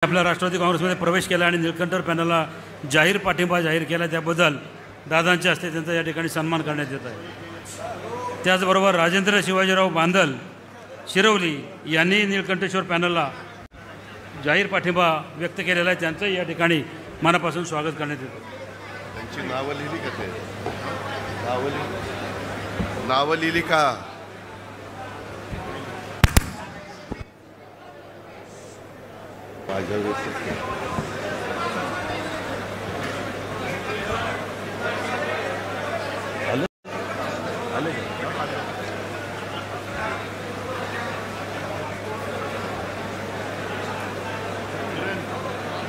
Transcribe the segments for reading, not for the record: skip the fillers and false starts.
आपल्या राष्ट्रवादी काँग्रेसमध्ये प्रवेश केला आणि निळकंठर पॅनलला जाहीर पाठिंबा जाहीर केला त्याबद्दल दादांच्या हस्ते त्यांचा या ठिकाणी सन्मान करण्यात येत आहे। त्याचबरोबर राजेंद्र शिवाजीराव बांदल शिरवली यांनी निळकंठेश्वर पॅनलला जाहीर पाठिंबा व्यक्त केलेला आहे, त्यांचंही या ठिकाणी मनापासून स्वागत करण्यात येतं। त्यांची नावं लिहिली का ते? नावं लिहिली का? माझ्या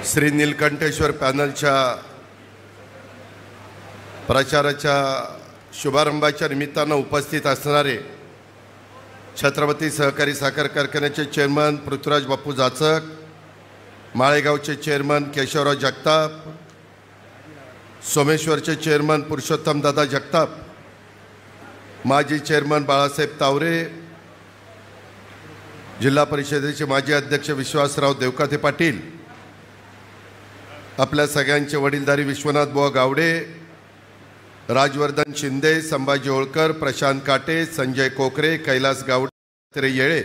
श्री नीलकंठेश्वर पॅनलच्या प्रचाराच्या शुभारंभाच्या निमित्तानं उपस्थित असणारे छत्रपती सहकारी साखर कारखान्याचे चेअरमन पृथ्वीराज बापू जाचक, माळेगावचे चेअरमन केशवराव जगताप, सोमेश्वरचे चेअरमन पुरुषोत्तम दादा जगताप, माजी चेअरमन बाळासाहेब तावरे, जिल्हा परिषदेचे माजी अध्यक्ष विश्वासराव देवकाते पाटील, आपल्या सगळ्यांचे वडीलधारी विश्वनाथ बुवा गावडे, राजवर्धन शिंदे, संभाजी होळकर, प्रशांत काटे, संजय कोकरे, कैलास गावडे येळे,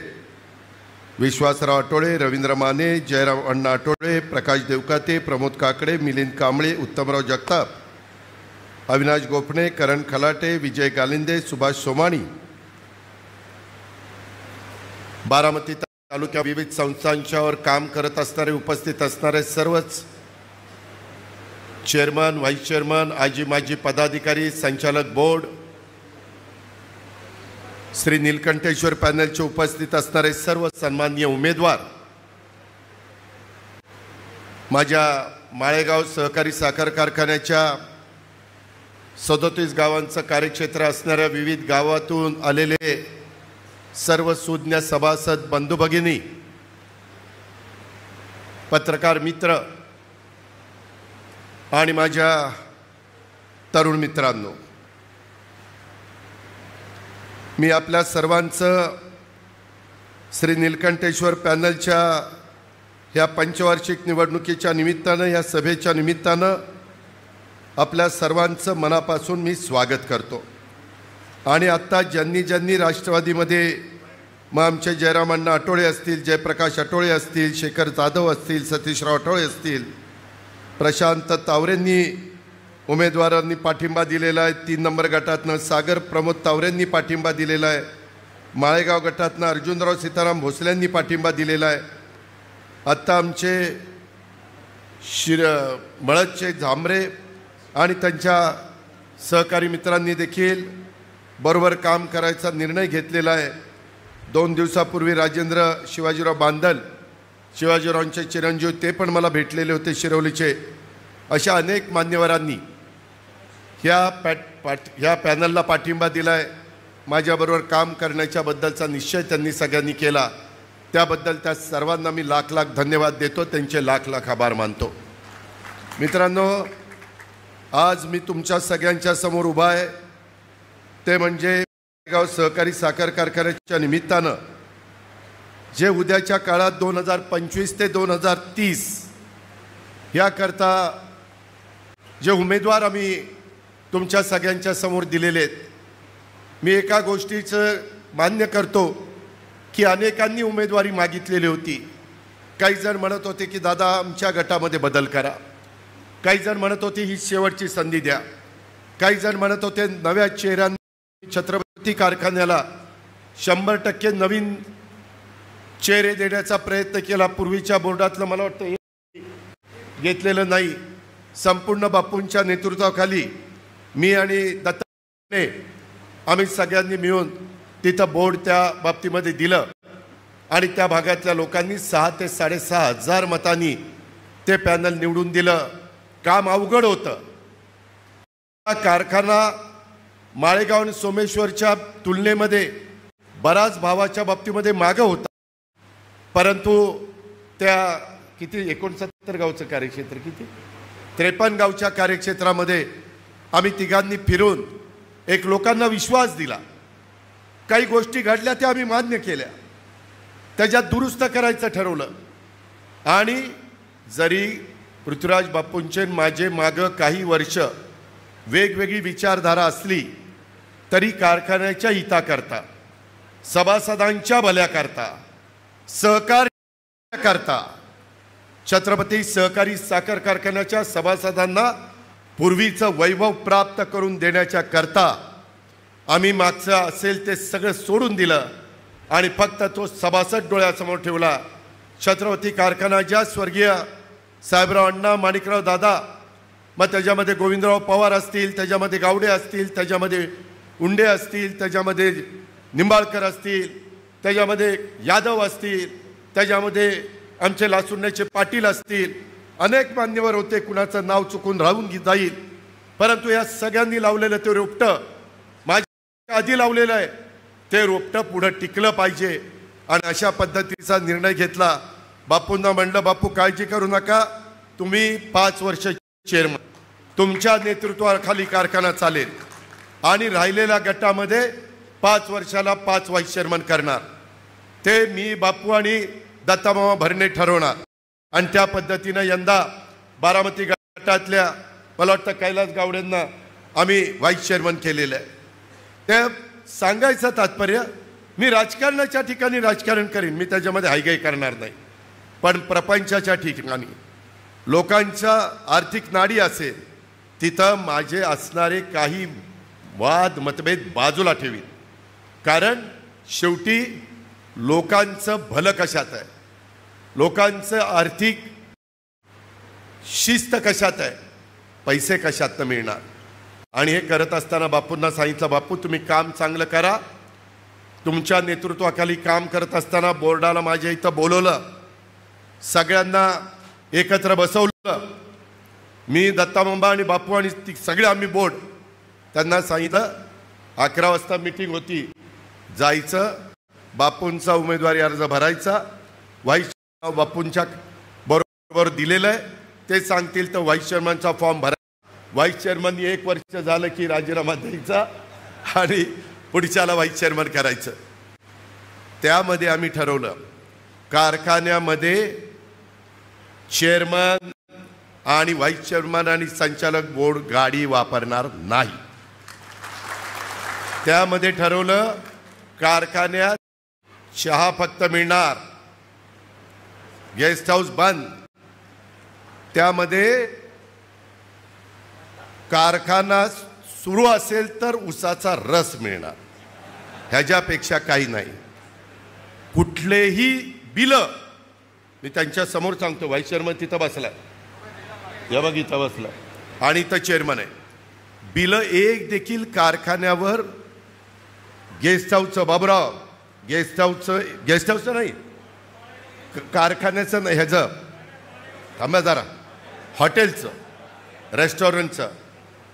विश्वासराव आटोळे, रवींद्र माने, जयराम अण्णा आटोळे, प्रकाश देवकाते, प्रमोद काकडे, मिलिंद कांबळे, उत्तमराव जगताप, अविनाश गोपणे, करण खलाटे, विजय गालिंदे, सुभाष सोमाणी, बारामती तालुक्यात विविध संस्थांच्यावर काम करत असणारे उपस्थित असणारे सर्वच चेअरमन, व्हाईस चेअरमन, आजी माजी पदाधिकारी, संचालक बोर्ड, श्री नीलकंठेश्वर पॅनलचे उपस्थित असणारे सर्व सन्माननीय उमेदवार, माझ्या माळेगाव सहकारी साखर कारखान्याच्या 37 गावांचं कार्यक्षेत्र असणाऱ्या विविध गावातून आलेले सर्व सुज्ञ सभासद बंधू भगिनी, पत्रकार मित्र आणि माझ्या तरुण मित्रांनो, मी आपल्या सर्वांचं श्री नीलकंठेश्वर पॅनलच्या ह्या पंचवार्षिक निवडणुकीच्या निमित्तानं, या सभेच्या निमित्तानं आपल्या सर्वांचं मनापासून मी स्वागत करतो। आणि आत्ता ज्यांनी राष्ट्रवादीमध्ये मग आमचे जयराम अण्णा आटोळे असतील, जयप्रकाश आटोळे असतील, शेखर जाधव असतील, सतीशराव आटोळे असतील, प्रशांत तावरेंनी उमेदवारांनी पाठिंबा दिलेला आहे, 3 नंबर गटातनं सागर प्रमोद तावरेंनी पाठिंबा दिलेला आहे, माळेगाव गटातनं अर्जुनराव सीताराम भोसल्यांनी पाठिंबा दिलेला आहे, आत्ता आमचे मळदचे झांबरे आणि त्यांच्या सहकारी मित्रांनी देखील बरोबर काम करायचा निर्णय घेतलेला आहे। 2 दिवसापूर्वी राजेंद्र शिवाजीराव बांदल, शिवाजीरावांचे चिरंजीव, ते पण मला भेटलेले होते शिरवलीचे। अशा अनेक मान्यवरांनी ह्या पॅनलला पाठिंबा दिला आहे। माझ्याबरोबर काम करण्याच्याबद्दलचा निश्चय त्यांनी सगळ्यांनी केला, त्याबद्दल त्या सर्वांना मी लाख लाख धन्यवाद देतो, त्यांचे लाख लाख आभार मानतो। मित्रांनो, आज मी तुमच्या सगळ्यांच्या समोर उभा आहे ते म्हणजे गाव सहकारी साखर कारखान्याच्या निमित्तानं जे उद्याच्या काळात 2025 ते 2030 याकरता जे उमेदवार आम्ही तुमच्या सगळ्यांच्या समोर दिलेले आहेत, मी एका गोष्टीचं मान्य करतो की अनेकांनी उमेदवारी मागितलेली होती। काही जण म्हणत होते की दादा आमच्या गटामध्ये बदल करा, काही जण म्हणत होते ही शेवटची संधी द्या, काही जण म्हणत होते नव्या चेहऱ्यांनी छत्रपती कारखान्याला 100% नवीन चेहरे देण्याचा प्रयत्न केला। पूर्वीच्या बोर्डातलं मला वाटतं हे घेतलेलं नाही, संपूर्ण बापूंच्या नेतृत्वाखाली मी आणि दत्ताने आम्ही सगळ्यांनी मिळून तिथं बोर्ड त्या बाबतीमध्ये दिलं आणि त्या भागातल्या लोकांनी 6 ते 6,500 मतांनी ते पॅनल निवडून दिलं। काम अवघड होतं। कारखाना माळेगाव आणि सोमेश्वरच्या तुलनेमध्ये बराच भावाच्या बाबतीमध्ये मागं होता, परंतु त्या किती 69 गावचं कार्यक्षेत्र, किती 53 गावच्या कार्यक्षेत्रामध्ये आम्ही तिघांनी फिरून एक लोकांना विश्वास दिला। काही गोष्टी घडल्या त्या आम्ही मान्य केल्या, त्याच्यात दुरुस्त करायचं ठरवलं आणि जरी पृथ्वीराज बापूंचे माझे मागं काही वर्ष वेगवेगळी विचारधारा असली तरी कारखान्याच्या हिताकरता, सभासदांच्या भल्याकरता, सहकार्य करता छत्रपती सहकारी साखर कारखान्याच्या सभासदांना पूर्वीचं वैभव प्राप्त करून देण्याच्या करता आम्ही मागचं असेल ते सगळं सोडून दिलं आणि फक्त तो सभासद डोळ्यासमोर ठेवला. छत्रपती कारखाना ज्या स्वर्गीय साहेबराव अण्णा, माणिकराव दादा, मग त्याच्यामध्ये गोविंदराव पवार असतील, त्याच्यामध्ये गावडे असतील, त्याच्यामध्ये उंडे असतील, त्याच्यामध्ये निंबाळकर असतील, त्याच्यामध्ये यादव असतील, त्याच्यामध्ये आमचे लासुर्ण्याचे पाटील असतील, अनेक मान्यवर होते. कुणाचं नाव चुकून राहून जाईल, परंतु या सगळ्यांनी लावलेलं ते रोपटं, माझ्या आधी लावलेलं आहे ते रोपटं पुढं टिकलं पाहिजे. आणि अशा पद्धतीचा निर्णय घेतला. बापूंना म्हणलं, बापू काळजी करू नका, तुम्ही 5 वर्ष चेअरमन, तुमच्या नेतृत्वाखाली कारखाना चालेल आणि राहिलेल्या गटामध्ये 5 वर्षाला 5 व्हाईस चेअरमन करणार. ते मी, बापू आणि दत्तामामा भरणे ठरवणार. आणि त्या पद्धतीनं यंदा बारामती गटातल्या मला वाटतं कैलास गावडेंना आम्ही व्हाईस चेअरमन केलेलं आहे. ते सांगायचं तात्पर्य, मी राजकारणाच्या ठिकाणी राजकारण करीन, मी त्याच्यामध्ये हायगाई करणार नाही, पण प्रपंचाच्या ठिकाणी लोकांच्या आर्थिक नाडी असेल तिथं माझे असणारे काही वाद मतभेद बाजूला ठेवीन. कारण शेवटी लोकांचं भलं कशात आहे, लोकांचं आर्थिक शिस्त कशात आहे, पैसे कशातनं मिळणार. आणि हे करत असताना बापूंना सांगितलं, बापू तुम्ही काम चांगलं करा. तुमच्या नेतृत्वाखाली काम करत असताना बोर्डाला माझ्या इथं बोलवलं, सगळ्यांना एकत्र बसवलं. मी, दत्तामामा आणि बापू आणि सगळे आम्ही बोर्ड, त्यांना सांगितलं 11 वाजता मीटिंग होती, जायचं, बापूंचा उमेदवारी अर्ज भरायचा, व्हाईस बापूंच्या बरोबर दिलेलं आहे, ते सांगतील तर व्हाईस चेअरमनचा फॉर्म भरा. व्हाईस चेअरमन 1 वर्ष झालं की राजीनामा द्यायचा आणि पुढच्याला व्हाईस चेअरमन करायचं. त्यामध्ये आम्ही ठरवलं, कारखान्यामध्ये चेअरमन आणि व्हाईस चेअरमन आणि संचालक बोर्ड गाडी वापरणार नाही. त्यामध्ये ठरवलं, कारखान्यात चहा फक्त मिळणार, गेस्ट हाऊस बंद. त्यामध्ये कारखाना सुरू असेल तर उसाचा रस मिळणार, ह्याच्यापेक्षा काही नाही. कुठलेही बिलं, मी त्यांच्या समोर सांगतो, व्हाईस चेअरमन तिथं बसलाय, या बघ इथं बसलाय आणि इथं चेअरमन आहे, बिलं एक देखील कारखान्यावर गेस्ट हाऊसचं, बाबूराव गेस्ट हाऊसचं नाही, कारखान्याचं नाही, ह्याचं थांबा जरा, हॉटेलचं, रेस्टॉरंटचं,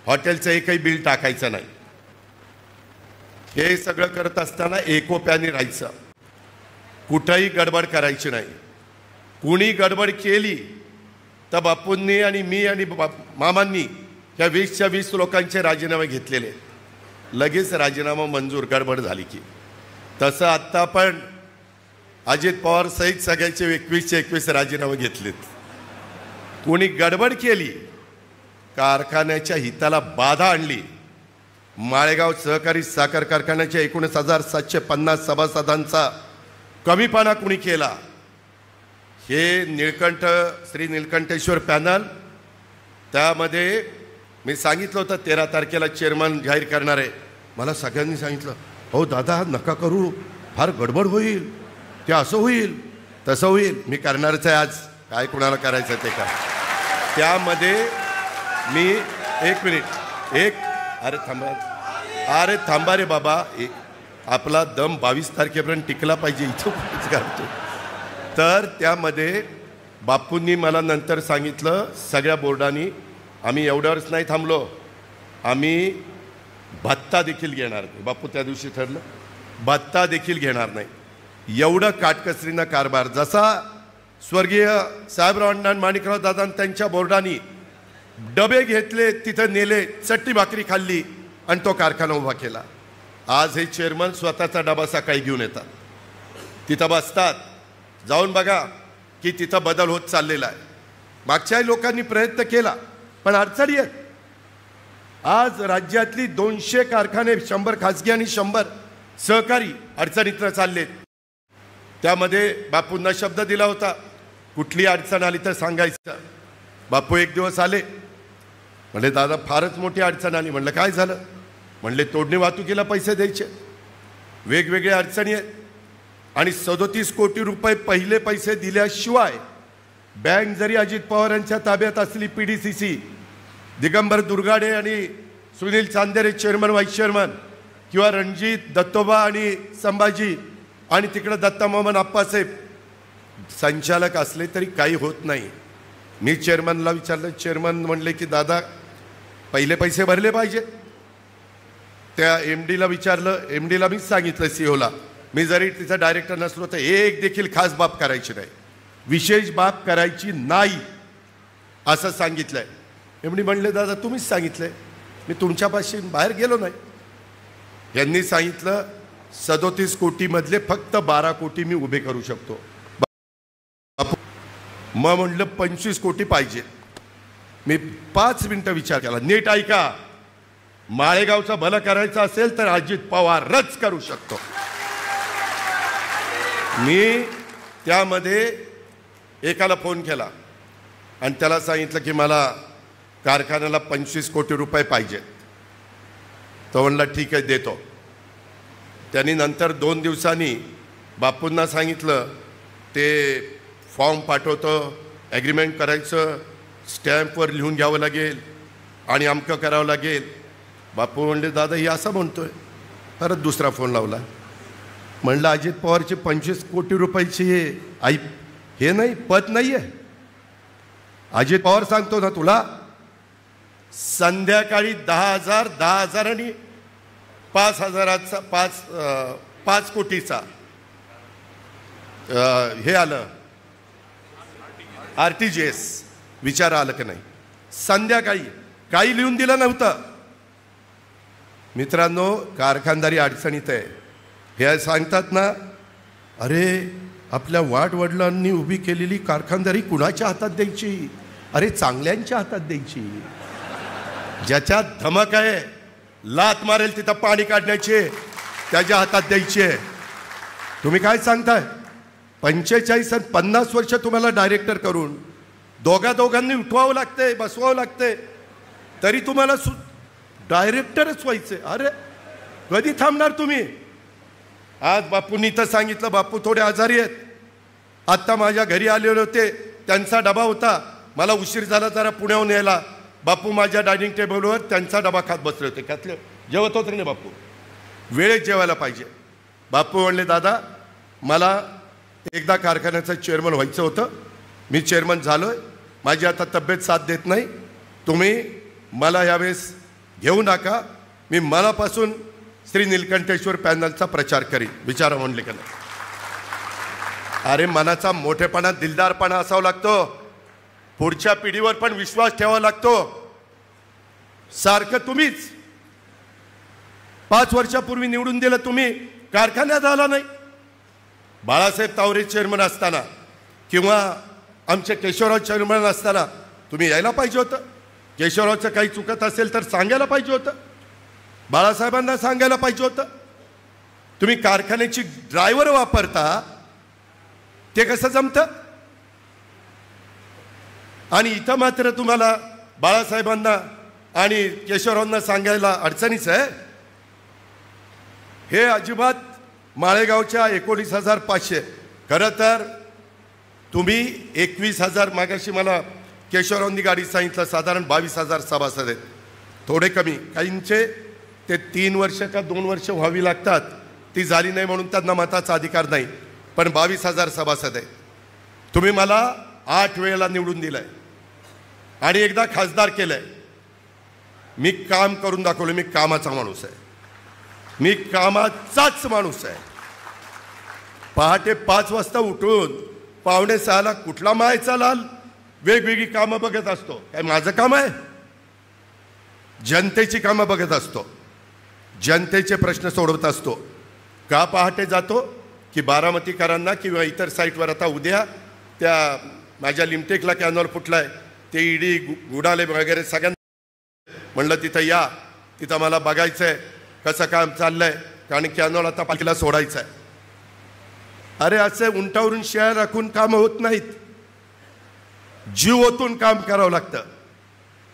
हॉटेलचं एकही बिल टाकायचं नाही. हे सगळं करत असताना एकोप्याने राहायचं, कुठंही गडबड करायची नाही. कुणी गडबड केली तर बापूंनी आणि मी आणि मामांनी त्या 20च्या 20 लोकांचे राजीनामे घेतलेले, लगेच राजीनामा मंजूर गडबड झाली की. तसं आत्ता पण अजित पवार सहित सगळ्यांचे 21चे 21 राजीनामे घेतलेत. कोणी गडबड केली, कारखान्याच्या हिताला बाधा आणली, माळेगाव सहकारी साखर कारखान्याच्या 19,750 सभासदांचा कमीपणा कुणी केला, हे श्री निळकंठेश्वर पॅनल, त्यामध्ये मी सांगितलं होतं 13 तारखेला चेअरमन जाहीर करणार आहे. मला सगळ्यांनी सांगितलं, हो दादा नका करू, फार गडबड होईल, ते असं होईल तसं होईल. मी करणारच आहे, आज काय कुणाला करायचं ते का. त्यामध्ये मी 1 मिनिट अरे थांबा रे बाबा, आपला दम 22 तारखेपर्यंत टिकला पाहिजे, इथं कुठेच करतो. तर त्यामध्ये बापूंनी मला नंतर सांगितलं, सगळ्या बोर्डांनी, आम्ही एवढ्यावरच नाही थांबलो, आम्ही भत्ता देखील घेणार नाही. बापू त्या दिवशी ठरलं भत्ता देखील घेणार नाही. एवढं काटकसरीनं कारभार, जसा स्वर्गीय साहेबराव अण्णा, माणिकराव दादा त्यांच्या बोर्डानी डबे घेतले, तिथं नेले, चट्टी भाकरी खाल्ली आणि तो कारखाना उभा केला. आज हे चेअरमन स्वतःचा डबा सकाळी घेऊन येतात, तिथं बसतात. जाऊन बघा की तिथं बदल होत चाललेला आहे. मागच्याही लोकांनी प्रयत्न केला, पण अडचणी आहेत. आज राज्यातली 200 कारखाने, 100 खाजगी आणि 100 सहकारी अडचणीतनं चाललेत. त्यामध्ये बापूंना शब्द दिला होता, कुठली अडचण आली तर सांगायचं. बापू एक दिवस आले, म्हणले दादा फारच मोठी अडचण आली. म्हणलं काय झालं? म्हणले तोडणी वाहतुकीला पैसे द्यायचे, वेगवेगळ्या अडचणी आहेत आणि 37 कोटी रुपये पहिले पैसे दिल्याशिवाय बँक जरी अजित पवारांच्या ताब्यात असली, PDCC दिगंबर दुर्गाडे आणि Sunil Chandere chairman vice chairman, किंवा रणजित दत्तोबा आणि संभाजी आणि तिकडं दत्तामोहन आप्पासाहेब संचालक असले तरी काही होत नाही. मी चेअरमनला विचारलं, चेअरमन म्हणले की दादा पहिले पैसे भरले पाहिजे. त्या MDला विचारलं, MDला मीच सांगितलं, CEOला, मी जरी तिचा डायरेक्टर नसलो तर एक देखील खास बाब करायची नाही, विशेष बाब करायची नाही असं सांगितलंय. MD म्हणले दादा तुम्हीच सांगितलंय, मी तुमच्यापासून बाहेर गेलो नाही. यांनी सांगितलं 37 कोटीमधले फक्त 12 कोटी मी उभे करू शकतो. मग म्हणलं 25 कोटी पाहिजे. मी 5 मिनिटं विचार केला, नीट ऐका, माळेगावचं भलं करायचं असेल तर अजित पवारच करू शकतो. मी त्यामध्ये एकाला फोन केला आणि त्याला सांगितलं की मला कारखान्याला 25 कोटी रुपये पाहिजेत. तो म्हणला ठीक आहे देतो. त्यांनी नंतर 2 दिवसांनी बापूंना सांगितलं ते फॉर्म पाठवतो, ॲग्रीमेंट करायचं, स्टॅम्पवर लिहून घ्यावं लागेल आणि अमकं करावं लागेल. बापू म्हणले दादा ही असं म्हणतोय. परत दुसरा फोन लावला, म्हणलं अजित पवारची 25 कोटी रुपयाची हे नाही, पद नाही आहे. अजित पवार सांगतो ना तुला, संध्याकाळी 10,000 आणि 5,000चा 5 कोटीचा हे आलं RTGS. विचार आलं की नाही? संध्याकाळी काही लिहून दिलं नव्हतं. मित्रांनो, कारखानदारी अडचणीत आहे. हे सांगतात ना, अरे आपल्या वाडवडिलांनी उभी केलेली कारखानदारी कुणाच्या हातात द्यायची? अरे चांगल्यांच्या हातात द्यायची, ज्याच्यात धमक आहे, लात मारेल तिथं पाणी काढण्याचे, त्याच्या हातात द्यायची आहे. तुम्ही काय सांगताय? 45 आणि 50 वर्ष तुम्हाला डायरेक्टर करून दोघांनी उठवावं लागते, बसवावं लागते, तरी तुम्हाला डायरेक्टरच व्हायचे. अरे कधी थांबणार तुम्ही? आज बापूंनी तर सांगितलं, बापू थोडे आजारी आहेत. आत्ता माझ्या घरी आलेले होते, त्यांचा डबा होता, मला उशीर झाला जरा पुण्याहून यायला. बापू माझ्या डायनिंग टेबलवर त्यांचा डबा खात बसले होते. त्यातले जेवत होते नाही बापू, वेळेत जेवायला पाहिजे. बापू म्हणले दादा मला एकदा कारखान्याचं चेअरमन व्हायचं होतं, मी चेअरमन झालोय, माझी आता तब्येत साथ देत नाही, तुम्ही मला यावेळेस घेऊ नका, मी मनापासून श्री नीलकंठेश्वर पॅनलचा प्रचार करीन. विचारा म्हणले का नाही? अरे मनाचा मोठेपणा, दिलदारपणा असावा लागतो. पुढच्या पिढीवर पण विश्वास ठेवावा लागतो. सारखं तुम्हीच 5 वर्षापूर्वी निवडून दिलं, तुम्ही कारखान्यात आला नाही. बाळासाहेब तावरे चेअरमन असताना किंवा आमचे केशवराव चेअरमन असताना तुम्ही यायला पाहिजे होतं. केशवरावचं काही चुकत असेल तर सांगायला पाहिजे होतं, बाळासाहेबांना सांगायला पाहिजे होतं. तुम्ही कारखान्याची ड्रायव्हर वापरता, ते कसं जमतं? आणि इथं मात्र तुम्हाला बाळासाहेबांना आणि केशवरावांना सांगायला अडचणीच आहे. हे अजिबात माळेगावच्या 19,500, खरं तर तुम्ही 21,000, मागाशी मला केशवरावांनी गाडी सांगितलं साधारण 22,000 सभासद आहेत. थोडे कमी, काहींचे ते 3 वर्ष का 2 वर्ष व्हावी लागतात, ती झाली नाही म्हणून त्यांना मताचा अधिकार नाही, पण 22,000 सभासद आहेत. तुम्ही मला 8 वेळेला निवडून दिलंय आणि एकदा खासदार केलंय. मी काम करून दाखवलं, मी कामाचा माणूस आहे, मी कामाचाच माणूस आहे. पहाटे 5 वाजता उठून 5:45ला कुठला मायचा लाल वेगवेगळी कामं बघत असतो. काय माझं काम आहे? जनतेची कामं बघत असतो, जनतेचे प्रश्न सोडवत असतो. का पहाटे जातो की बारामतीकरांना किंवा इतर साईटवर, आता उद्या त्या माझ्या लिमटेकला कॅनॉल फुटलाय, ते ईडी गुडाले वगैरे सगळ्यांना म्हणलं तिथं या, तिथं मला बघायचं आहे कसं काम चाललंय, कारण कॅनॉल आता पालिकेला सोडायचं आहे. अरे असे उंटावरून शेळ्या राखून कामं होत नाहीत, जीव ओतून काम करावं लागतं.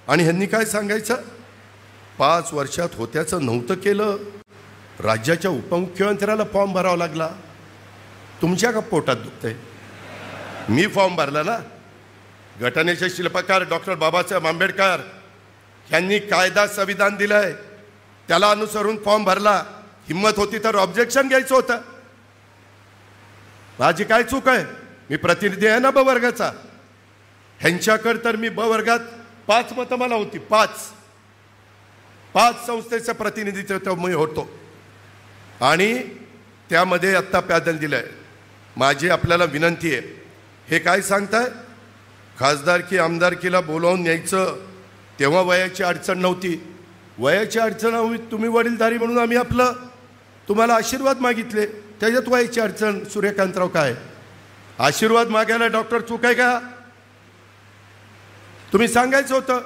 आणि ह्यांनी काय सांगायचं, 5 वर्षात होत्याचं नव्हतं केलं, राज्याच्या उपमुख्यमंत्र्याला फॉर्म भरावा लागला. तुमच्या का पोटात दुखतंय? मी फॉर्म भरला ना. घटनेचे शिल्पकार डॉक्टर बाबासाहेब आंबेडकर यांनी कायदा संविधान दिलंय, त्याला अनुसरून फॉर्म भरला. हिम्मत होती तर ऑब्जेक्शन घ्यायचं होतं. माझी काय चूक आहे? मी प्रतिनिधी आहे ना ब वर्गाचा. ह्यांच्याकडे तर मी ब वर्गात 5 मतं मला होती, 5 संस्थेचं प्रतिनिधित्व मी होतो. आणि त्यामध्ये आत्ता पॅनल दिलंय. माझी आपल्याला विनंती आहे, हे काय सांगताय, खासदारकी आमदारकीला बोलावून न्यायचं, तेव्हा वयाची अडचण नव्हती. वयाची अडचण हवी, तुम्ही वडीलधारी म्हणून आम्ही आपलं तुम्हाला आशीर्वाद मागितले, त्याच्यात वयाची अडचण. सूर्यकांतराव काय आशीर्वाद मागायला डॉक्टर चूक आहे का? तुम्ही सांगायचं होतं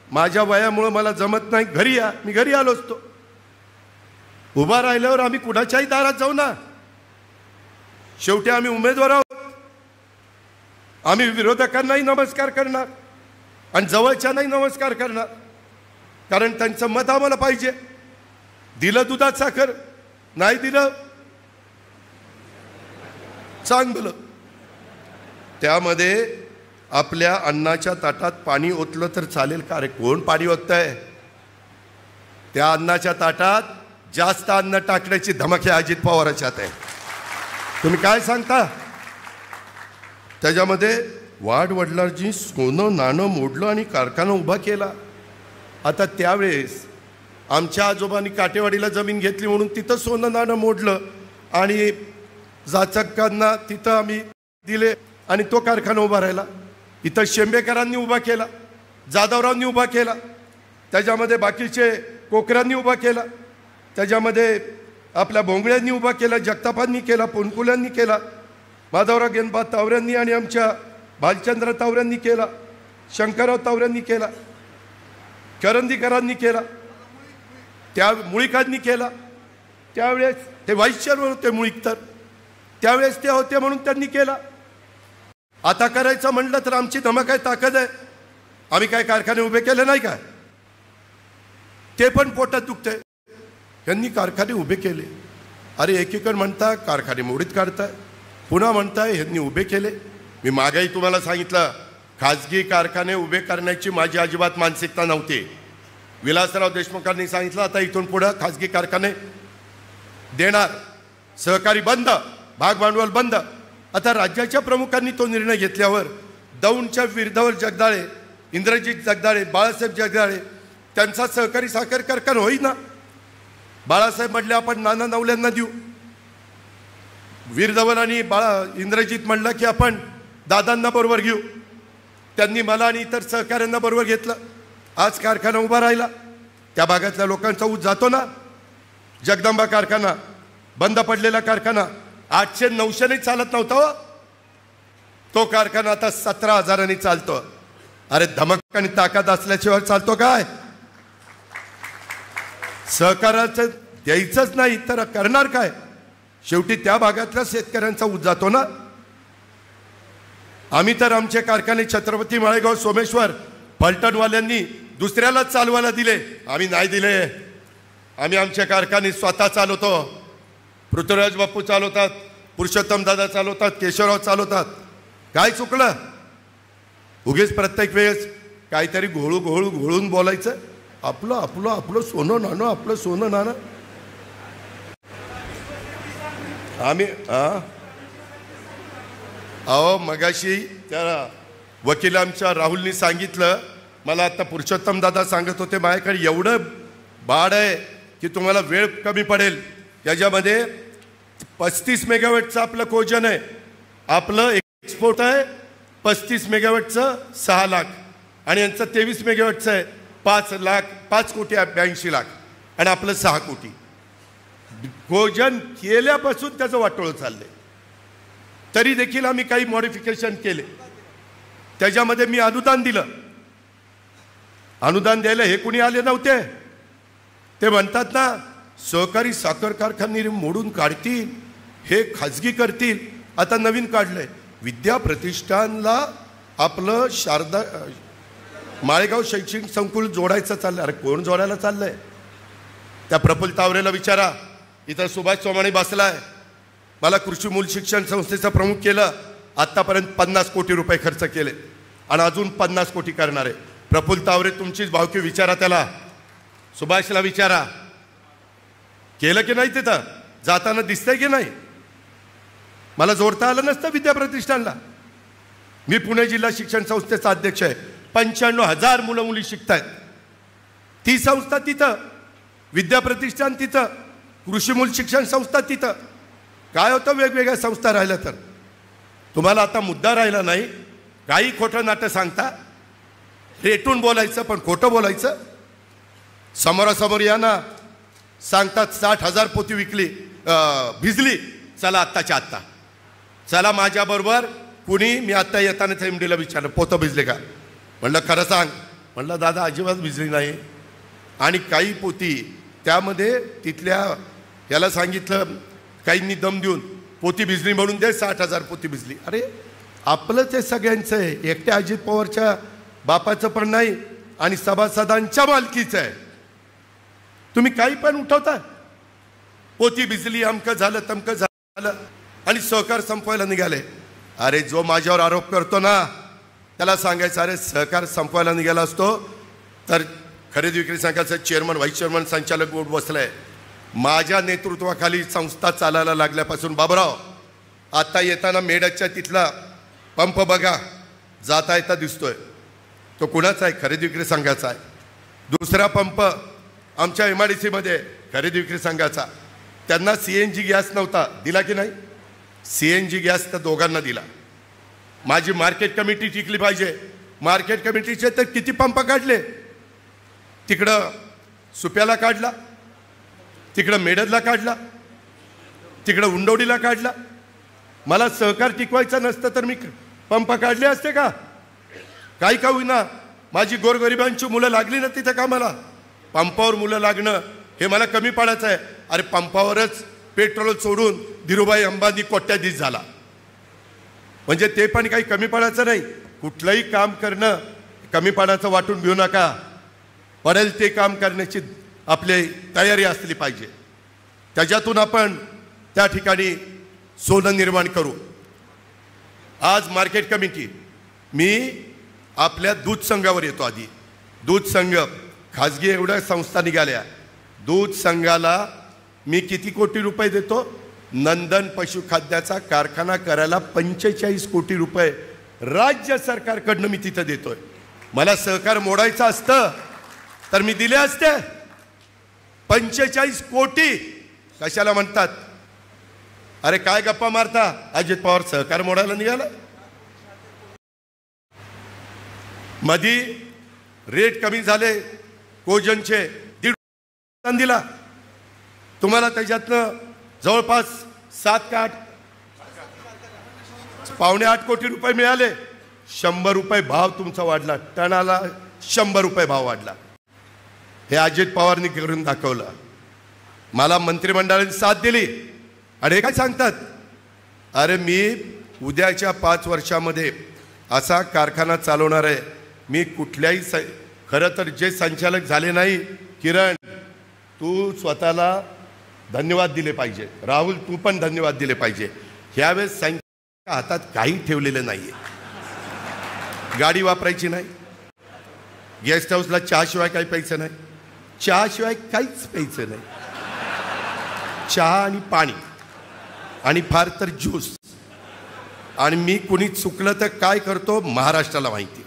माझ्या वयामुळं मला जमत नाही, घरी या. मी घरी आलो असतो. उभा राहिल्यावर आम्ही कुणाच्याही दारात जाऊ ना. शेवटी आम्ही उमेदवार आहोत. आम्ही विरोधकांनाही नमस्कार करणार आणि जवळच्यांनाही नमस्कार करणार, कारण त्यांचं मत आम्हाला पाहिजे. दिलं दुधात साखर, नाही दिलं चांगलं. त्यामध्ये आपल्या अन्नाच्या ताटात पाणी ओतलं तर चालेल का रे? कोण पाणी ओततंय? त्या अन्नाच्या ताटात जास्त अन्न टाकण्याची धमकी अजित पवारांच्या आहे. तुम्ही काय सांगता? त्याच्यामध्ये वाडवडिलांची सोनं नाणं मोडलं आणि कारखाना उभा केला. आता त्यावेळेस आमच्या आजोबांनी काटेवाडीला जमीन घेतली म्हणून तिथं सोनं नाणं मोडलं आणि जाचकांना तिथं आम्ही दिले आणि तो कारखाना उभा राहिला. इथं शेंबेकरांनी उभा केला, जाधवरावांनी उभा केला, त्याच्यामध्ये बाकीचे कोकरांनी उभा केला, त्याच्यामध्ये आपल्या भोंगळ्यांनी उभा केला, जगतापांनी केला, पोनकुल्यांनी केला, माधवराव गेनबा तावऱ्यांनी आणि आमच्या भालचंद्र तावऱ्यांनी केला, शंकरराव तावऱ्यांनी केला, करंदीकरांनी केला, त्या मुळीकांनी केला. त्यावेळेस ते व्हाईस चेअरमन होते मुळीक, तर त्यावेळेस ते होते म्हणून त्यांनी केला. आता करायचं म्हटलं तर आमची धमक आहे, ताकद आहे. आम्ही काय कारखाने उभे केले नाही काय? ते पण पोटात दुखतंय. यांनी कारखाने उभे केले. अरे एकीकडे म्हणता कारखाने मोडीत काढताय, पुन्हा म्हणताय यांनी उभे केले. मी मागेही तुम्हाला सांगितलं, खाजगी कारखाने उभे करण्याची माझी अजिबात मानसिकता नव्हती. विलासराव देशमुखांनी सांगितलं आता इथून पुढं खाजगी कारखाने देणार, सहकारी बंद, भाग भांडवल बंद. आता राज्याच्या प्रमुखांनी तो निर्णय घेतल्यावर दौंडच्या विरधावर जगदाळे, इंद्रजित जगदाळे, बाळासाहेब जगदाळे त्यांचा सहकारी साखर कारखाना होईना. बाळासाहेब म्हटले आपण नाना नवल्यांना देऊ. वीरधवन आणि इंद्रजित म्हणलं की आपण दादांना बरोबर घेऊ. त्यांनी मला आणि इतर सहकाऱ्यांना बरोबर घेतलं. आज कारखाना उभा राहिला. त्या भागातल्या लोकांचा ऊस जातो ना. जगदंबा कारखाना बंद पडलेला कारखाना 800-900 चालत नव्हता हो. तो कारखाना आता 17,000 चालतो. अरे धमक आणि ताकद असल्याशिवाय चालतो काय? सहकाराचं द्यायचंच नाही तर करणार काय? शेवटी त्या भागातल्या शेतकऱ्यांचा ऊस जातो ना. आम्ही तर आमचे कारखाने छत्रपती माळेगाव, सोमेश्वर, फलटणवाल्यांनी दुसऱ्यालाच चालवायला दिले, आम्ही नाही दिले. आम्ही आमचे कारखाने स्वतः चालवतो. पृथ्वीराज बापू चालवतात, पुरुषोत्तम दादा चालवतात, केशवराव चालवतात. काय चुकलं? उगीच प्रत्येक वेळेस काहीतरी घोळून बोलायचं. आपलं आपलं आपलं सोनं नाणं, आपलं सोनं नाणं. आम्ही अहो मगाशी त्या वकील आमच्या राहुलनी सांगितलं मला, आता पुरुषोत्तम दादा सांगत होते माझ्याकडे एवढं बाड आहे की तुम्हाला वेळ कमी पडेल. याच्यामध्ये 35 मेगावॅटचं आपलं कोजन आहे. आपलं एक्सपोर्ट आहे 35 मेगावॅटचं 6 लाख आणि यांचं 23 मेगावॅटचं आहे 5 कोटी 82 लाख आणि आपलं 6 कोटी. कोजन केल्यापासून त्याचं वाटोळं चाललंय. तरी देखील आम्ही काही मॉडिफिकेशन केले. त्याच्यामध्ये मी अनुदान दिलं. अनुदान द्यायला हे कुणी आले नव्हते. ते म्हणतात ना, सहकारी साखर कारखाने मोडून काढतील, हे खाजगी करतील. आता नवीन काढलंय, विद्या प्रतिष्ठानला आपलं शारदा माळेगाव शैक्षणिक संकुल जोडायचं चाललंय. अरे कोण जोडायला चाललंय? त्या प्रफुल्ल तावरेला विचारा. इथं सुभाष चव्हाण बसलाय. मला कृषी मूल शिक्षण संस्थेचा प्रमुख केलं. आत्तापर्यंत 50 कोटी रुपये खर्च केले आणि अजून 50 कोटी करणार आहे. प्रफुल्ल तावरे तुमचीच भावकी, विचारा त्याला, सुभाषला विचारा, केलं की नाही? तिथं जाताना दिसतंय की नाही? मला जोडता आलं नसतं विद्या प्रतिष्ठानला. मी पुणे जिल्हा शिक्षण संस्थेचा अध्यक्ष आहे. 95,000 मुलं मुली शिकतायत. ती संस्था तिथं, विद्या प्रतिष्ठान तिथं, कृषी मूल शिक्षण संस्था तिथं. काय होतं वेगवेगळ्या संस्था राहिल्या तर? तुम्हाला आता मुद्दा राहिला नाही. काही खोटं नाटं सांगता, रेटून बोलायचं पण खोटं बोलायचं. समोरासमोर या ना, सांगतात 60,000 पोती विकली भिजली. चला आत्ताच्या आत्ता, चला माझ्याबरोबर. कुणी, मी आत्ता येताना एमडीला विचारलं पोतं भिजले का? म्हणलं खरं सांग. म्हणलं दादा अजिबात भिजली नाही. आणि काही पोती त्यामध्ये तिथल्या याला सांगितलं, काहींनी दम देऊन पोती भिजली म्हणून दे, 60,000 पोती भिजली. अरे आपलं ते सगळ्यांचं आहे, एकट्या अजित पवारच्या बापाचं पण नाही आणि सभासदांच्या मालकीचं आहे. तुम्ही काही पण उठवता, पोती भिजली, अमकं झालं तमकं झालं, आणि सहकार संपवायला निघाले. अरे जो माझ्यावर आरोप करतो ना, त्याला सांगायचं, अरे सहकार संपवायला निघाला असतो तर खरेदी विक्री संघाचं चेअरमन, व्हाईस चेअरमन, संचालक बोर्ड बसलाय. माझ्या नेतृत्वाखाली संस्था चालायला लागल्यापासून बाबराव, आता येताना मेडच्या तिथला पंप बघा, जाता येता दिसतोय. तो कुणाचा आहे? खरेदी विक्री संघाचा आहे. दुसरा पंप आमच्या MIDCमध्ये खरेदी विक्री संघाचा. त्यांना CNG गॅस नव्हता, दिला की नाही? CNG गॅस तर दोघांना दिला. माझी मार्केट कमिटी टिकली पाहिजे. मार्केट कमिटीचे तर किती पंप काढले. तिकडं सुप्याला काढला, तिकडं मेडदला काढला, तिकडं उंडवडीला काढला. मला सहकार टिकवायचं नसतं तर मी पंप काढले असते का? काही का होईना, माझी गोरगरिबांची मुलं लागली ना तिथं का? मला पंपावर मुलं लागणं हे मला कमी पडायचं आहे. अरे पंपावरच पेट्रोल सोडून धीरूभाई अंबानी कोट्याधीश झाला, म्हणजे ते पण काही कमी पडायचं नाही. कुठलंही काम करणं कमीपणाचं वाटून घेऊ नका. पडेल ते काम करण्याची आपली तयारी असली पाहिजे. त्याच्यातून आपण त्या ठिकाणी सोनं निर्माण करू. आज मार्केट कमिटी, मी आपल्या दूध संघावर येतो. आधी दूध संघ, खाजगी एवढ्या संस्था निघाल्या. दूध संघाला मी किती कोटी रुपये देतो? नंदन पशुखाद्याचा कारखाना करायला 45 कोटी रुपये राज्य सरकारकडनं मी तिथं देतोय. मला सहकार मोडायचं असतं तर मी दिले असते. 45 कोटी कशाला म्हणतात? अरे काय गप्पा मारता? अजित पवार सहकार मोडायला निघाला. मधी रेट कमी झाले कोजनचे, 1.5 दिला तुम्हाला. त्याच्यातनं जवळपास 7 का 8 8.25 कोटी रुपये मिळाले. 100 रुपये भाव तुमचा वाढला, टनाला 100 रुपये भाव वाढला. हे अजित पवारनी करून दाखवलं. मला मंत्रिमंडळाने साथ दिली. आणि हे काय सांगतात? अरे मी उद्याच्या 5 वर्षामध्ये असा कारखाना चालवणार आहे. मी कुठल्याही खरं तर जे संचालक झाले नाही, किरण तू स्वतःला धन्यवाद दिले पाहिजे. राहुल तू पण धन्यवाद दिले पाहिजे. ह्यावेळेस संचालक हातात काही ठेवलेलं नाहीये. गाडी वापरायची नाही, गेस्ट हाऊसला चहाशिवाय काही प्यायचं नाही, चहाशिवाय काहीच प्यायचं नाही. चहा आणि पाणी आणि फार तर ज्यूस. आणि मी कुणी चुकलं तर काय करतो महाराष्ट्राला माहिती.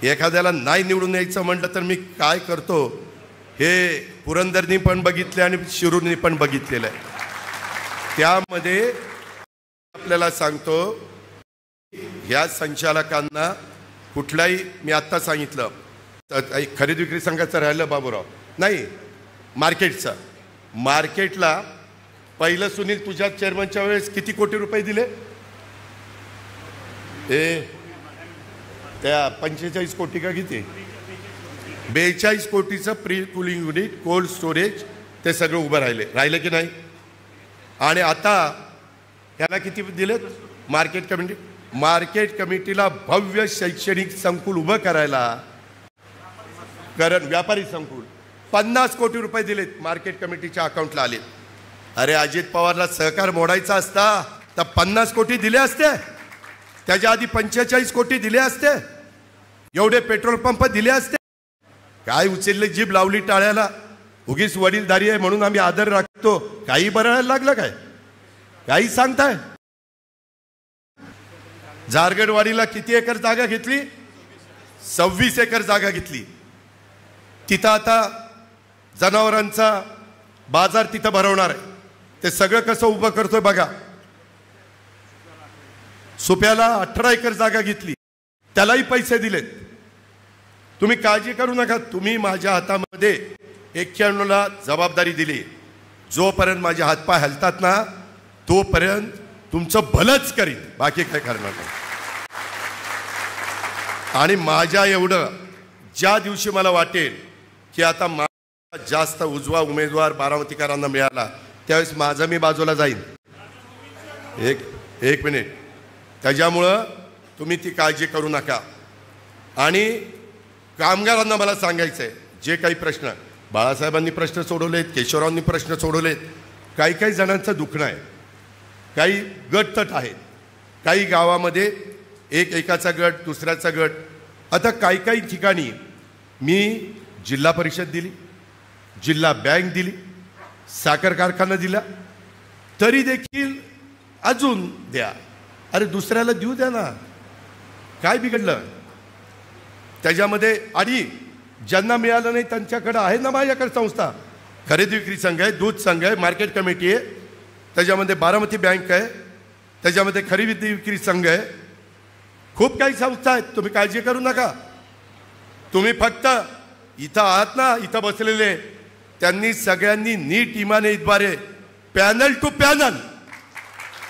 एखाद्याला नाही निवडून यायचं म्हटलं तर मी काय करतो हे पुरंदरनी पण बघितले आणि शिरूरनी पण बघितलेलं आहे. त्यामध्ये आपल्याला सांगतो, ह्या संचालकांना कुठलाही, मी आत्ता सांगितलं खरेदी विक्री संघाचं राहिलं बाबूराव, नाही मार्केटचं. मार्केटला पहिलं सुनील तुझ्या चेअरमनच्या वेळेस किती कोटी रुपये दिले? त्या 45 कोटी का किती 42 कोटीचं pre cooling unit cold storage ते सगळं उभं राहिले की नाही. आणि आता त्याला किती दिलेत मार्केट कमिटीला भव्य शैक्षणिक संकुल उभं करायला व्यापारी संकुल 50 कोटी रुपये दिलेत मार्केट कमिटीच्या अकाउंटला आले. अरे अजित पवारला सहकार मोडायचा असता तर 50 कोटी दिले असते. त्याच्या आधी 45 कोटी दिले असते. एवढे पेट्रोल पंप दिले असते. काय उचलले जीभ लावली टाळ्याला. उगीच वडीलधारी आहे म्हणून आम्ही आदर राखतो. काही बरळायला लागलं काय. काही सांगताय. जारगडवाडीला किती एकर जागा घेतली 26 एकर जागा घेतली. तिथं आता जनावरांचा बाजार तिथं भरवणार आहे. ते सगळं कसं उभं करतोय बघा. सुप्याला 18 एकर जागा घेतली. त्यालाही पैसे दिलेत. तुम्ही काळजी करू नका. तुम्ही माझ्या हातामध्ये 91ला जबाबदारी दिली. जोपर्यंत माझे हातपाय हलतात ना तोपर्यंत तुमचं भलंच करीन. बाकी काय करणार नाही. आणि माझ्या एवढं ज्या दिवशी मला वाटेल की आता जास्त उजवा उमेदवार बारामतीकरांना मिळाला त्यावेळेस माझं मी बाजूला जाईन. एक मिनिट. त्याच्यामुळं तुम्ही ती काळजी करू नका. आणि कामगारांना मला सांगायचं आहे जे काही प्रश्न बाळासाहेबांनी प्रश्न सोडवलेत केशवरावांनी प्रश्न सोडवलेत. काही जणांचं दुखणं आहे. काही गटतट आहेत. काही गावामध्ये एकाचा गट दुसऱ्याचा गट. आता काही ठिकाणी मी जिल्हा परिषद दिली जिल्हा बँक दिली साखर कारखाना दिला तरी देखील अजून द्या. अरे दुसऱ्याला देऊ द्या ना. काय बिघडलं त्याच्यामध्ये. आणि ज्यांना मिळालं नाही त्यांच्याकडे आहे ना माझ्याकडे संस्था खरेदी विक्री संघ आहे दूध संघ आहे मार्केट कमिटी आहे त्याच्यामध्ये बारामती बँक आहे त्याच्यामध्ये खरेदी विक्री संघ आहे. खूप काही संस्था आहेत. तुम्ही काळजी करू नका. तुम्ही फक्त इथं आहात ना इथं बसलेले त्यांनी सगळ्यांनी नीट इमानीद्वारे पॅनल टू पॅनल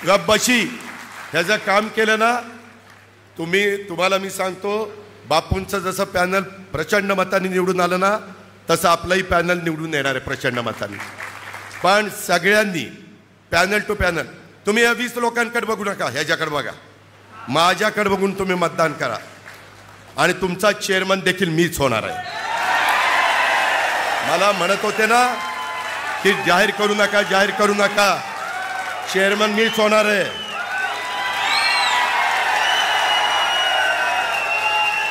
गब्बशी ह्याचं काम केलं ना. तुम्हाला मी सांगतो बापूंचं जसं पॅनल प्रचंड मतांनी निवडून आलं ना तसं आपलंही पॅनल निवडून येणार आहे प्रचंड मतांनी. पण सगळ्यांनी पॅनल टू पॅनल. तुम्ही या 20 लोकांकडे बघू नका ह्याच्याकडे बघा. माझ्याकडे बघून तुम्ही मतदान करा. आणि तुमचा चेअरमन देखील मीच होणार आहे. मला म्हणत होते ना की जाहीर करू नका. चेअरमन मीच होणार आहे.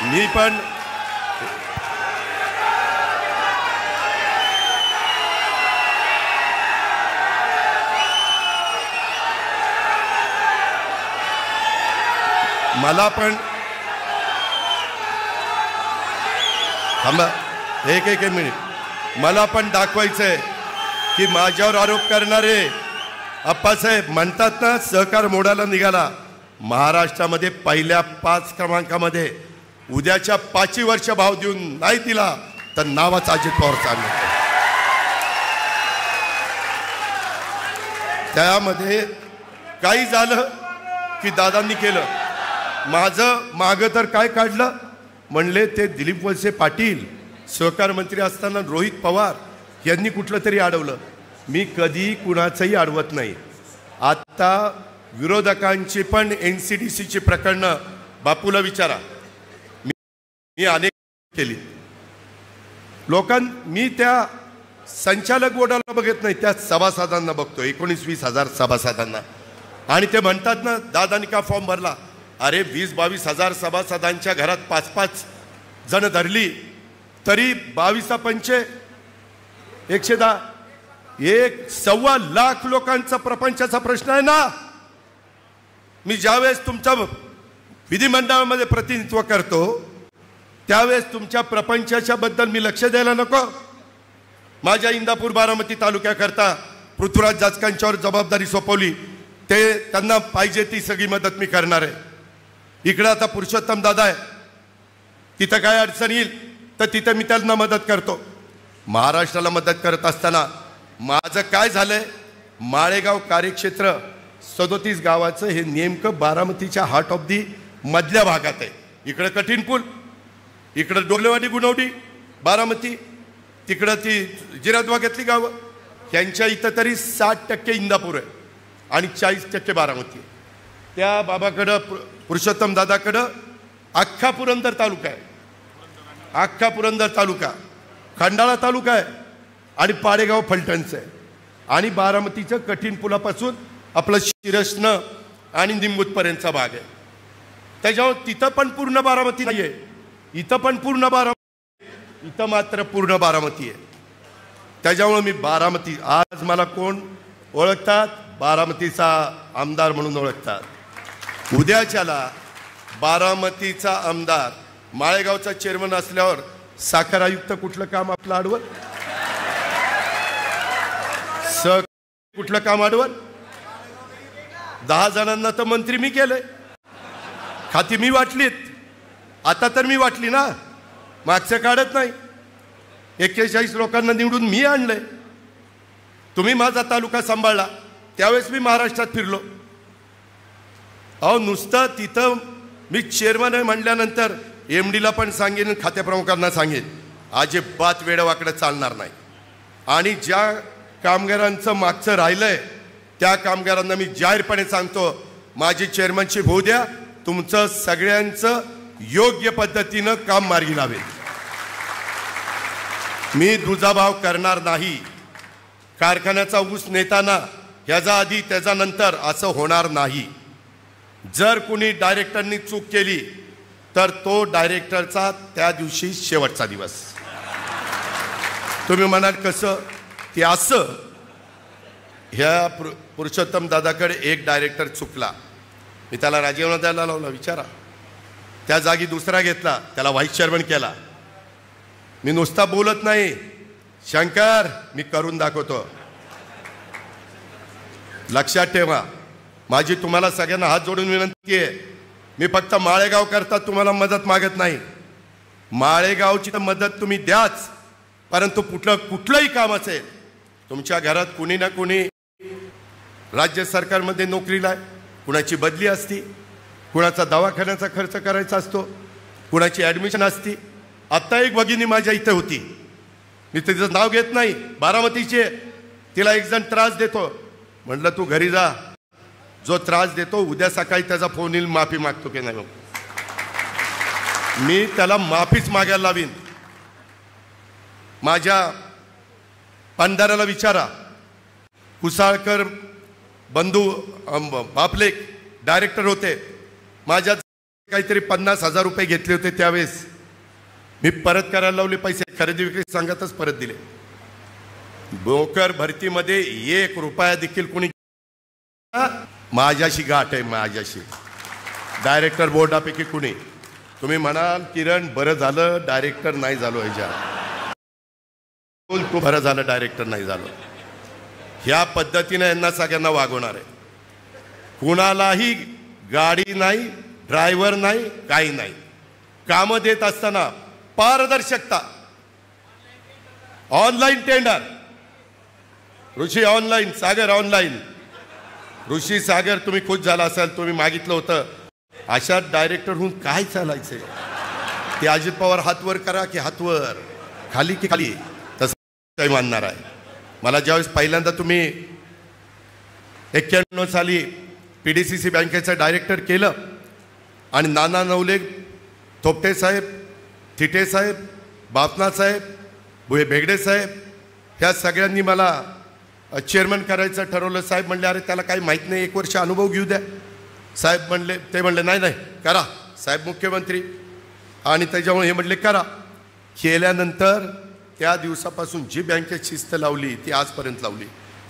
मी पण मला पण थांबा एक मिनिट. मला पण दाखवायचंय की माझ्यावर आरोप करणारे अप्पासाहेब म्हणतात ना सहकार मोडायला निघाला. महाराष्ट्रामध्ये पहिल्या 5 क्रमांकामध्ये उद्याच्या 5 वर्ष भाव देऊन नाही दिला तर नावाच अजित पवार सांगतो. त्यामध्ये काही झालं की दादांनी केलं. माझं मागं तर काय काढलं म्हणले ते दिलीप वळसे पाटील सहकार मंत्री असताना रोहित पवार यांनी कुठलं तरी अडवलं. मी कधी कुणाचंही अडवत नाही. आता विरोधकांची पण NCDCची प्रकरणं बापूला विचारा. मी अनेक केली. मी त्या संचालक बोर्डाला बघत नाही त्या सभासदांना बघतो 19-20 हजार सभासदांना. आणि ते म्हणतात ना दादांनी का फॉर्म भरला. अरे 20-22 हजार सभासदांच्या घरात 5-5 जण धरली तरी 22-5 110 1.25 लाख लोकांचा प्रपंचाचा प्रश्न आहे ना. मी ज्यावेळेस तुमच्या विधिमंडळामध्ये प्रतिनिधित्व करतो त्यावेळेस तुमच्या प्रपंचाच्या बद्दल मी लक्ष द्यायला नको. माझ्या इंदापूर बारामती तालुक्याकरता पृथ्वीराज जाचकांच्यावर जबाबदारी सोपवली. ते त्यांना पाहिजे ती सगळी मदत मी करणार आहे. इकडं आता पुरुषोत्तम दादा आहे तिथं काय अडचण येईल तर तिथं मी त्यांना मदत करतो. महाराष्ट्राला मदत करत असताना माझं काय झालंय माळेगाव कार्यक्षेत्र 37 गावाचं हे नेमकं बारामतीच्या हार्ट ऑफ दी मधल्या भागात आहे. इकडं कठीण पूल, इकडं डोलेवाडी गुणवडी बारामती, तिकडं ती जिरादवाग्यातली गावं, त्यांच्या इथं तरी 60% इंदापूर आहे आणि 40% बारामती आहे. त्या बाबाकडं पुरुषोत्तम दादाकडं अख्खा पुरंदर तालुका आहे, अख्खा पुरंदर तालुका, खंडाळा तालुका आहे आणि पाडेगाव फलटणचं आहे आणि बारामतीचं कठीण पुलापासून आपलं शिरसनं आणि निंबूतपर्यंतचा भाग आहे. त्याच्यावर तिथं पण पूर्ण बारामती नाही आहे, इथं पण पूर्ण बारामती, इथं मात्र पूर्ण बारामती आहे. त्याच्यामुळं मी बारामती, आज मला कोण ओळखतात? बारामतीचा आमदार म्हणून ओळखतात. उद्याच्याला बारामतीचा आमदार माळेगावचा चेअरमन असल्यावर साखर आयुक्त कुठलं काम आपलं आडवत? कुठलं काम आडवत? 10 जणांना तर मंत्री मी केलंय, खाती मी वाटलीत, आता तर मी वाटली ना, मागचं काढत नाही. 41 लोकांना निवडून मी आणलंय. तुम्ही माझा तालुका सांभाळला त्यावेळेस मी महाराष्ट्रात फिरलो. अहो नुसतं तिथं मी चेअरमन आहे म्हणल्यानंतर MDला पण सांगेन, खात्याप्रमुखांना सांगेन, अजिबात वेडवाकडं चालणार नाही. आणि ज्या कामगारांचं मागचं राहिलंय त्या कामगारांना मी जाहीरपणे सांगतो, माझी चेअरमनशिप होऊ द्या, तुमचं सगळ्यांचं योग्य पद्धतीनं काम मार्गी लावेल. मी दुजाभाव करणार नाही. कारखान्याचा ऊस नेताना ह्याचा आधी त्याचा नंतर असं होणार नाही. जर कुणी डायरेक्टरनी चूक केली तर तो डायरेक्टरचा त्या दिवशी शेवटचा दिवस. तुम्ही म्हणाल कसं? ते असं, ह्या पुरुषोत्तम दादाकडे एक डायरेक्टर चुकला, मी त्याला राजीनामा द्यायला लावला, विचारा. त्या जागी दुसरा घेतला, त्याला व्हाईस चेअरमन केला. मी नुसता बोलत नाही, शंकर मी करून दाखवतो. लक्षात ठेवा, माझी तुम्हाला सगळ्यांना हात जोडून विनंती आहे, मी फक्त माळेगाव करता तुम्हाला मदत मागत नाही. माळेगावची तर मदत तुम्ही द्याच, परंतु कुठलंही काम असेल, तुमच्या घरात कुणी ना कुणी राज्य सरकारमध्ये नोकरीला आहे, कुणाची बदली असती, कुणाचा दवाखान्याचा खर्च करायचा असतो, कुणाची ॲडमिशन असती. आत्ता एक भगिनी माझ्या इथे होती, मी तिचं नाव घेत नाही, बारामतीची, तिला एक जण त्रास देतो. म्हटलं तू घरी जा, जो त्रास देतो उद्या सकाळी त्याचा फोन येईल, माफी मागतो की नाही. मी त्याला माफीच मागायला लावीन. माझ्या पंढऱ्याला विचारा, कुसाळकर बंधू बापले डायरेक्टर होते, माझ्या काहीतरी 50,000 रुपये घेतले होते त्यावेळेस, मी परत करायला लावले पैसे, खरेदी विक्री संघातच परत दिले. नोकर भरतीमध्ये 1 रुपया देखील कोणी, माझ्याशी गाठ आहे, माझ्याशी डायरेक्टर बोर्डापैकी कुणी. तुम्ही म्हणाल किरण बरं झालं डायरेक्टर नाही झालो, ह्याच्या तू बरं झालं डायरेक्टर नाही झालो. ह्या पद्धतीने यांना सगळ्यांना वागवणार आहे. कुणालाही गाडी नाही, ड्रायव्हर नाही, काही नाही. कामं देत असताना पारदर्शकता, ऑनलाईन टेंडर, ऋषी ऑनलाईन, सागर ऑनलाईन. ऋषी सागर तुम्ही खुश झाला असाल, तुम्ही मागितलं होतं. अशा डायरेक्टर होऊन काय चालायचंय? ते अजित पवार हातवर करा की हातवर, खाली की खाली, तसं काही मानणार आहे. मला ज्यावेळेस पहिल्यांदा तुम्ही 91 साली PDCC बँकेचं डायरेक्टर केलं आणि नाना नवले, थोपटे साहेब, थिटे साहेब, बापना साहेब, भुये भेगडे साहेब, ह्या सगळ्यांनी मला चेअरमन करायचं ठरवलं. साहेब म्हणले अरे त्याला काही माहीत नाही, 1 वर्ष अनुभव घेऊ द्या. साहेब म्हणले, ते म्हणले नाही नाही करा, साहेब मुख्यमंत्री, आणि त्याच्यामुळे हे म्हणले करा. केल्यानंतर त्या दिवसापासून जी बँकेत शिस्त लावली ती आजपर्यंत लावली.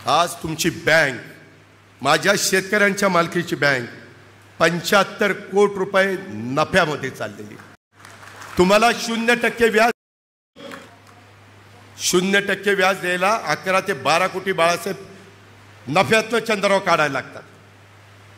आज तुमची बँक, माझ्या शेतकऱ्यांच्या मालकीची बँक 75 कोटी रुपये नफ्यामध्ये चाललेली. तुम्हाला 0% व्याज, 0% व्याज द्यायला 11 ते 12 कोटी बाळासाहेब नफ्यातनं चंद्राव काढायला लागतात.